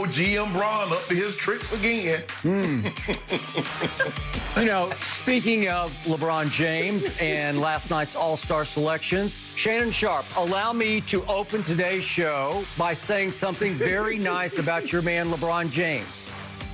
old GM Braun up to his tricks again. You know, speaking of LeBron James and last night's All-Star selections, Shannon Sharp, allow me to open today's show by saying something very nice about your man, LeBron James.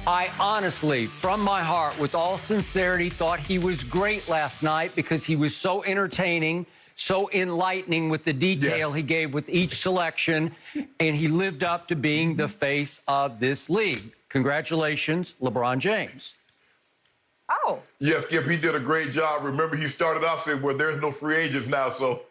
I honestly, from my heart, with all sincerity, thought he was great last night because he was so entertaining, so enlightening with the detail he gave with each selection, and he lived up to being the face of this league. Congratulations, LeBron James. Oh. Yes, Skip, he did a great job. Remember, he started off saying, well, there's no free agents now, so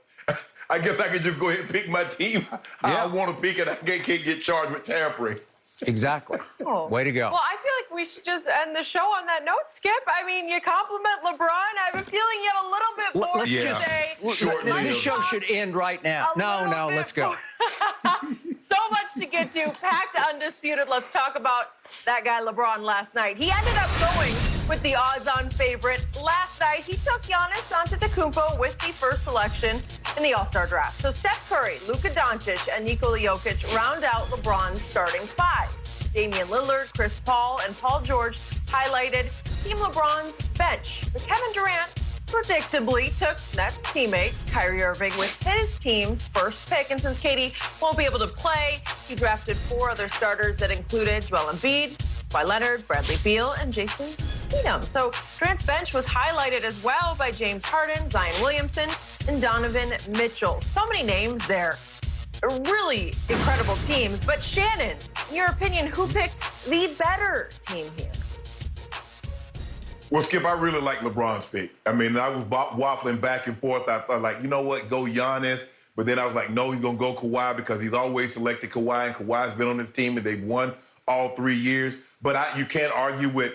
I guess I can just go ahead and pick my team I want to pick, and I can't get charged with tampering. Exactly. Oh. Way to go. Well, I feel like we should just end the show on that note, Skip. I mean, you compliment LeBron. I have a feeling you had a little bit more to say. This show should end right now. No, let's go. So much to get to. Packed Undisputed. Let's talk about that guy LeBron last night. He ended up going with the odds-on favorite. Last night, he took Giannis Antetokounmpo with the first selection in the All-Star draft. So Steph Curry, Luka Doncic, and Nikola Jokic round out LeBron's starting five. Damian Lillard, Chris Paul, and Paul George highlighted Team LeBron's bench. But Kevin Durant predictably took Nets teammate Kyrie Irving with his team's first pick. And since Katie won't be able to play, he drafted four other starters that included Joel Embiid, Kawhi Leonard, Bradley Beal, and Jason Tatum. So Durant's bench was highlighted as well by James Harden, Zion Williamson, and Donovan Mitchell. So many names there. Really incredible teams. But Shannon, in your opinion, who picked the better team here? Well, Skip, I really like LeBron's pick. I mean, I was waffling back and forth. I thought, like, you know what, go Giannis. But then I was like, no, he's going to go Kawhi because he's always selected Kawhi, and Kawhi's been on his team, and they've won all 3 years. But you can't argue with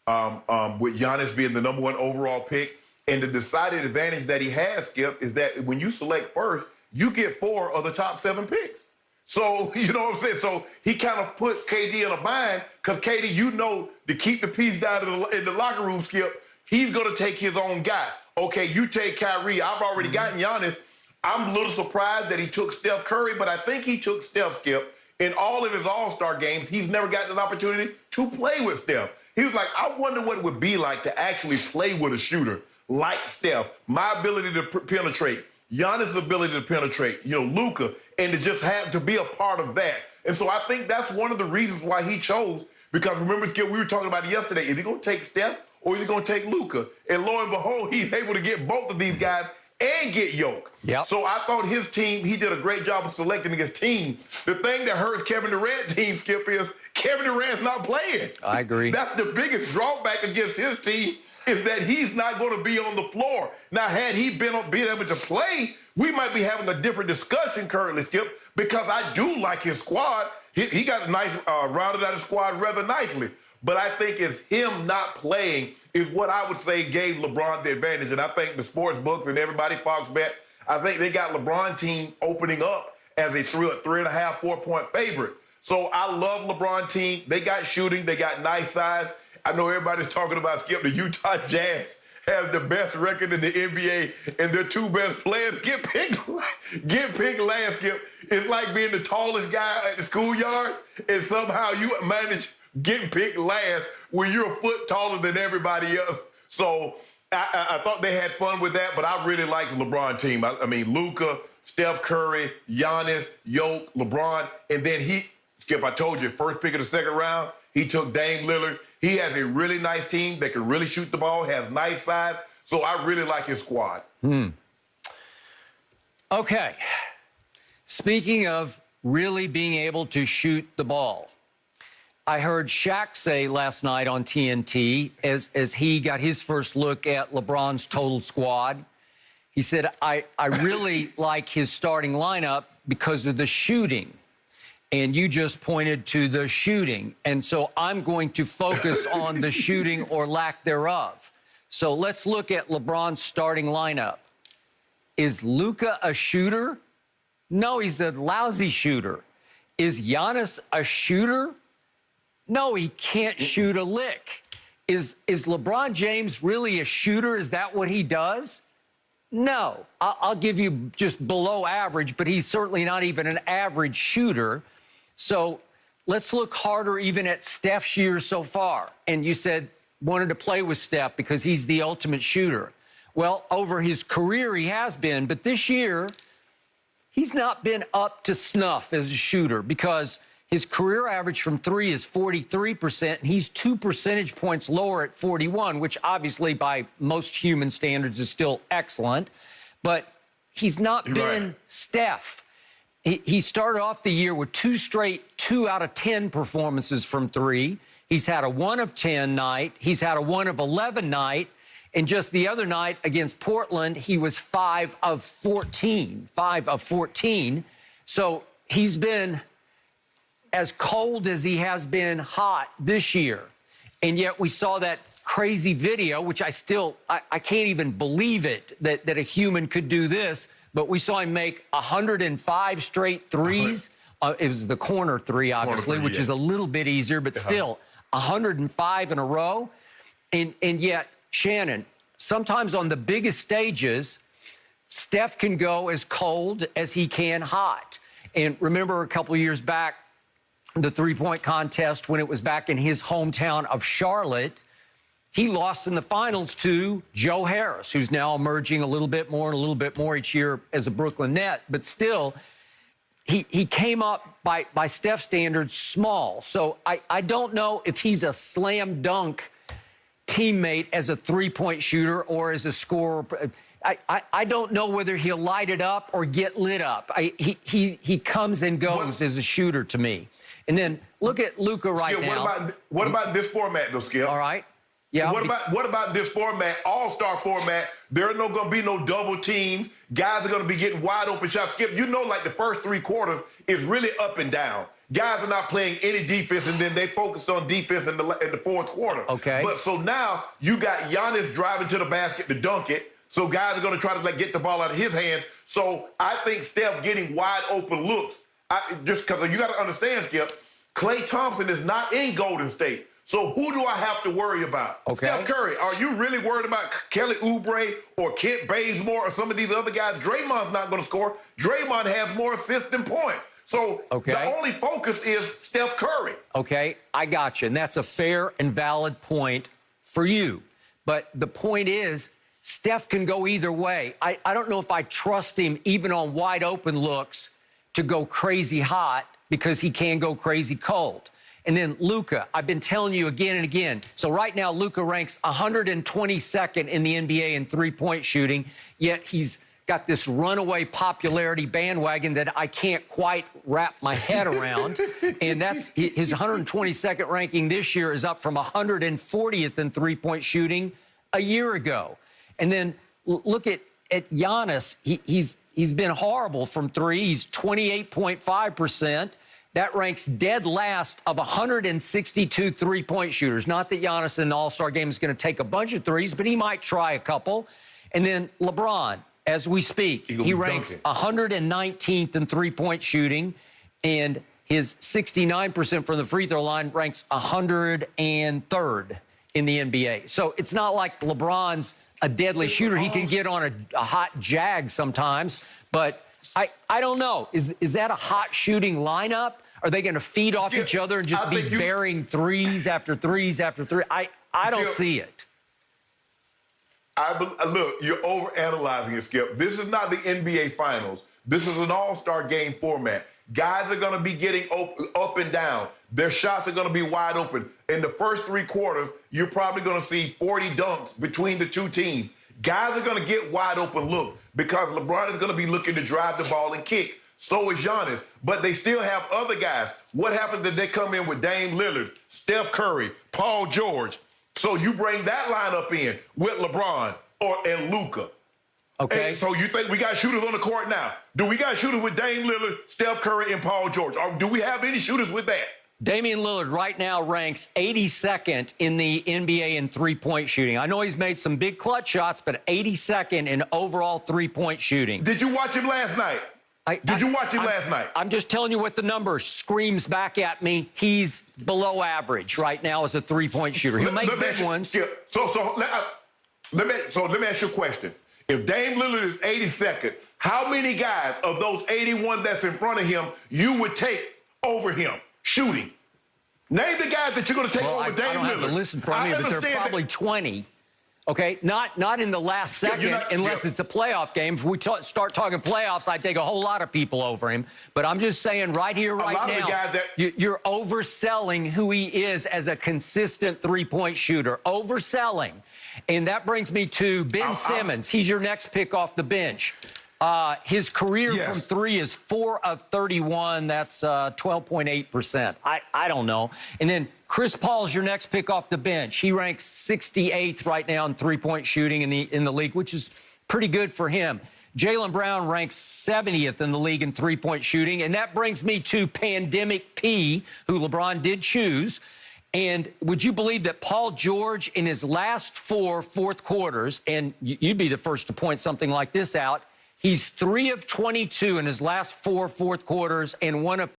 Giannis being the #1 overall pick. And the decided advantage that he has, Skip, is that when you select first, you get 4 of the top 7 picks. So, you know what I'm saying? So he kind of puts KD in a bind because KD, you know, to keep the peace down in the locker room, Skip, he's going to take his own guy. Okay, you take Kyrie. I've already gotten Giannis. I'm a little surprised that he took Steph Curry, but I think he took Steph, Skip. In all of his All-Star games, he's never gotten an opportunity to play with Steph. He was like, I wonder what it would be like to actually play with a shooter like Steph. My ability to penetrate, Giannis' ability to penetrate, you know, Luka, and to just have to be a part of that. And so I think that's one of the reasons why he chose, because remember, Skip, we were talking about it yesterday. Is he going to take Steph or is he going to take Luka? And lo and behold, he's able to get both of these guys and get Jokic. Yep. So I thought his team, he did a great job of selecting his team. The thing that hurts Kevin Durant's team, Skip, is Kevin Durant's not playing. I agree. That's the biggest drawback against his team, is that he's not going to be on the floor. Now, had he been able to play, we might be having a different discussion currently, Skip, because I do like his squad. He got a nice, rounded out his squad rather nicely. But I think it's him not playing is what I would say gave LeBron the advantage. And I think the sports books and everybody, Fox Bet, I think they got LeBron team opening up as a 3.5, 4-point favorite. So I love LeBron team. They got shooting. They got nice size. I know everybody's talking about, Skip, the Utah Jazz have the best record in the NBA, and their 2 best players get picked last, Skip. It's like being the tallest guy at the schoolyard, and somehow you manage getting picked last when you're a foot taller than everybody else. So I thought they had fun with that, but I really like the LeBron team. I mean, Luka, Steph Curry, Giannis, Jokic, LeBron, and then Skip, I told you, first pick of the second round, he took Dame Lillard. He has a really nice team that can really shoot the ball, has nice size. So I really like his squad. Okay. Speaking of really being able to shoot the ball, I heard Shaq say last night on TNT as he got his first look at LeBron's total squad. He said, I really like his starting lineup because of the shooting. And you just pointed to the shooting. And so I'm going to focus on the shooting or lack thereof. So let's look at LeBron's starting lineup. Is Luka a shooter? No, he's a lousy shooter. Is Giannis a shooter? No, he can't shoot a lick. Is LeBron James really a shooter? Is that what he does? No. I'll give you just below average, but he's certainly not even an average shooter. So let's look harder even at Steph's years so far. And you said wanted to play with Steph because he's the ultimate shooter. Well, over his career, he has been. But this year, he's not been up to snuff as a shooter because his career average from three is 43%, and he's 2 percentage points lower at 41, which obviously by most human standards is still excellent. But he's not been Steph. He started off the year with 2 straight 2 out of 10 performances from three. He's had a 1 of 10 night. He's had a 1 of 11 night. And just the other night against Portland, he was 5 of 14. 5 of 14. So he's been as cold as he has been hot this year. And yet we saw that crazy video, which I can't even believe it, that a human could do this. But we saw him make 105 straight threes. It was the corner three, obviously, which is a little bit easier, but still 105 in a row. And yet, Shannon, sometimes on the biggest stages, Steph can go as cold as he can hot. And remember a couple of years back, the three-point contest when it was back in his hometown of Charlotte, he lost in the finals to Joe Harris, who's now emerging a little bit more each year as a Brooklyn Net. But still, he came up by Steph standards small. So I don't know if he's a slam dunk teammate as a three-point shooter or as a scorer. I don't know whether he'll light it up or get lit up. He comes and goes as a shooter to me. And then look at Luka right now. What about this format, though, Skip? All right. Yeah. What about this format, all-star format? There are going to be no double teams. Guys are going to be getting wide open shots. Skip, you know, like the first 3 quarters is really up and down. Guys are not playing any defense, and then they focus on defense in the fourth quarter. Okay. But so now you got Giannis driving to the basket to dunk it. So guys are going to try to get the ball out of his hands. So I think Steph getting wide open looks. Just because you got to understand, Skip, Klay Thompson is not in Golden State. So who do I have to worry about? Okay. Steph Curry. Are you really worried about Kelly Oubre or Kent Bazemore or some of these other guys? Draymond's not going to score. Draymond has more assists than points. So the only focus is Steph Curry. Okay, I got you. And that's a fair and valid point for you. But the point is, Steph can go either way. I don't know if I trust him even on wide open looks to go crazy hot because he can go crazy cold. And then Luka, I've been telling you again and again. So right now, Luka ranks 122nd in the NBA in three-point shooting, yet he's got this runaway popularity bandwagon that I can't quite wrap my head around. And that's his 122nd ranking this year is up from 140th in three-point shooting a year ago. And then look at Giannis. He's been horrible from three. He's 28.5%. That ranks dead last of 162 three-point shooters. Not that Giannis in the All-Star game is going to take a bunch of threes, but he might try a couple. And then LeBron, as we speak, he ranks 119th in three-point shooting, and his 69% from the free throw line ranks 103rd in the NBA. So it's not like LeBron's a deadly shooter. He can get on a hot jag sometimes, but I don't know. Is that a hot shooting lineup? Are they going to feed off each other and just be burying threes after threes after three? I don't see it. Look, you're overanalyzing it, Skip. This is not the NBA Finals. This is an all-star game format. Guys are going to be getting up and down. Their shots are going to be wide open. In the first 3 quarters, you're probably going to see 40 dunks between the two teams. Guys are going to get wide open look because LeBron is going to be looking to drive the ball and kick. So is Giannis. But they still have other guys. What happens if they come in with Dame Lillard, Steph Curry, Paul George? So you bring that lineup in with LeBron and Luka. Okay. And so you think we got shooters on the court now? Do we got shooters with Dame Lillard, Steph Curry, and Paul George? Or do we have any shooters with that? Damian Lillard right now ranks 82nd in the NBA in three-point shooting. I know he's made some big clutch shots, but 82nd in overall three-point shooting. Did you watch him last night? Did you watch him last night? I'm just telling you what the number screams back at me. He's below average right now as a three-point shooter. He'll make big ones. Yeah. So let me ask you a question. If Dame Lillard is 82nd, how many guys of those 81 that's in front of him you would take over him? shooting. Name the guys that you're going to take over I Dame don't have Lillard. the list in front of me, but there are probably 20. Okay, not in the last second, unless it's a playoff game. If we start talking playoffs, I'd take a whole lot of people over him. But I'm just saying right here, right now, you're overselling who he is as a consistent three-point shooter. Overselling. And that brings me to Ben Simmons. He's your next pick off the bench. His career from three is 4 of 31. That's 12.8%. I don't know. And then Chris Paul's your next pick off the bench. He ranks 68th right now in three-point shooting in the league, which is pretty good for him. Jaylen Brown ranks 70th in the league in three-point shooting. And that brings me to Pandemic P, who LeBron did choose. And would you believe that Paul George, in his last 4 fourth quarters, and you'd be the first to point something like this out, he's 3 of 22 in his last 4 fourth quarters and 1 of